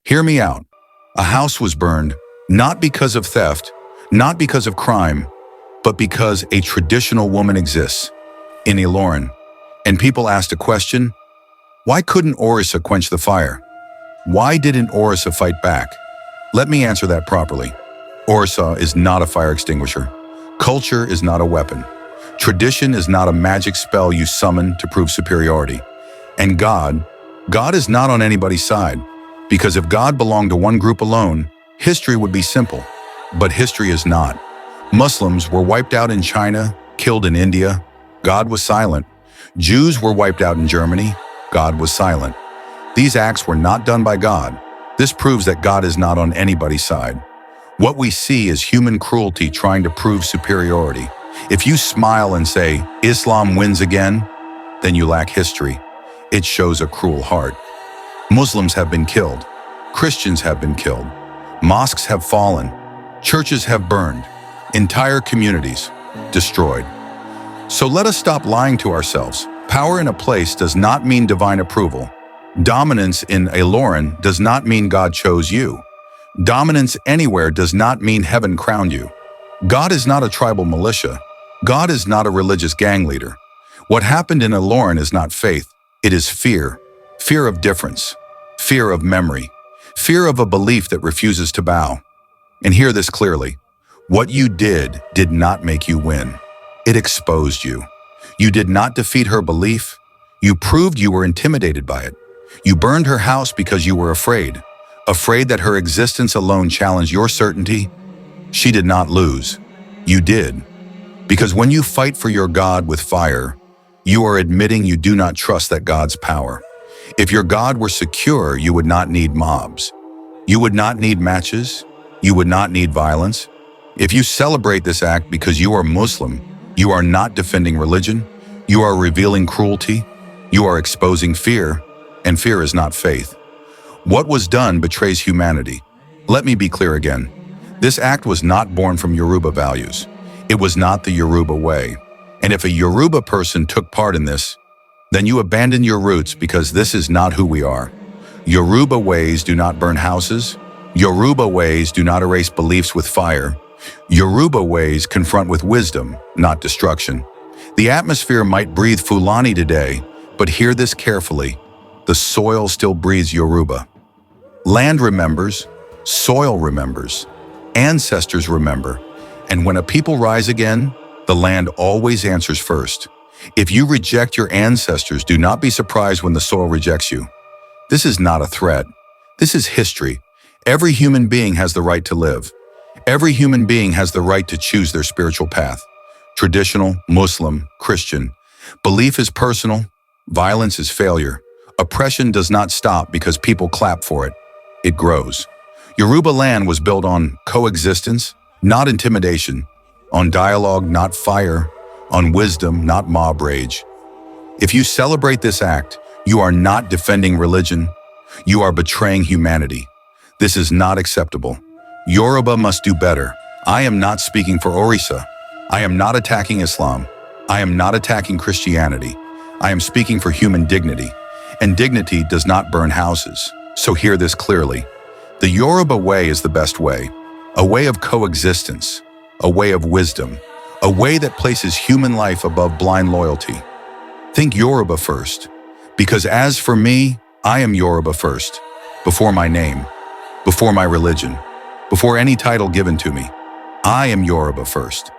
Hear me out. A house was burned, not because of theft, not because of crime, but because a traditional woman exists in Ilorin. And people asked a question: why couldn't Orisa quench the fire? Why didn't Orisa fight back? Let me answer that properly. Orisa is not a fire extinguisher. Culture is not a weapon. Tradition is not a magic spell you summon to prove superiority. And God is not on anybody's side. Because if God belonged to one group alone, history would be simple. But history is not. Muslims were wiped out in China, killed in India. God was silent. Jews were wiped out in Germany. God was silent. These acts were not done by God. This proves that God is not on anybody's side. What we see is human cruelty trying to prove superiority. If you smile and say, Islam wins again, then you lack history. It shows a cruel heart. Muslims have been killed. Christians have been killed. Mosques have fallen. Churches have burned. Entire communities destroyed. So let us stop lying to ourselves. Power in a place does not mean divine approval. Dominance in Ilorin does not mean God chose you. Dominance anywhere does not mean heaven crowned you. God is not a tribal militia. God is not a religious gang leader. What happened in Ilorin is not faith. It is fear. Fear of difference. Fear of memory. Fear of a belief that refuses to bow. And hear this clearly. What you did not make you win. It exposed you. You did not defeat her belief. You proved you were intimidated by it. You burned her house because you were afraid. Afraid that her existence alone challenged your certainty. She did not lose. You did. Because when you fight for your God with fire, you are admitting you do not trust that God's power. If your God were secure, you would not need mobs. You would not need matches. You would not need violence. If you celebrate this act because you are Muslim, you are not defending religion. You are revealing cruelty. You are exposing fear, and fear is not faith. What was done betrays humanity. Let me be clear again. This act was not born from Yoruba values. It was not the Yoruba way. And if a Yoruba person took part in this, then you abandon your roots because this is not who we are. Yoruba ways do not burn houses. Yoruba ways do not erase beliefs with fire. Yoruba ways confront with wisdom, not destruction. The atmosphere might breathe Fulani today, but hear this carefully. The soil still breathes Yoruba. Land remembers, soil remembers, ancestors remember, and when a people rise again, the land always answers first. If you reject your ancestors, do not be surprised when the soil rejects you. This is not a threat. This is history. Every human being has the right to live. Every human being has the right to choose their spiritual path. Traditional, Muslim, Christian. Belief is personal. Violence is failure. Oppression does not stop because people clap for it. It grows. Yoruba land was built on coexistence, not intimidation, on dialogue, not fire, on wisdom, not mob rage. If you celebrate this act, you are not defending religion. You are betraying humanity. This is not acceptable. Yoruba must do better. I am not speaking for Orisa. I am not attacking Islam. I am not attacking Christianity. I am speaking for human dignity. And dignity does not burn houses. So hear this clearly. The Yoruba way is the best way. A way of coexistence. A way of wisdom. A way that places human life above blind loyalty. Think Yoruba first. Because as for me, I am Yoruba first. Before my name. Before my religion. Before any title given to me. I am Yoruba first.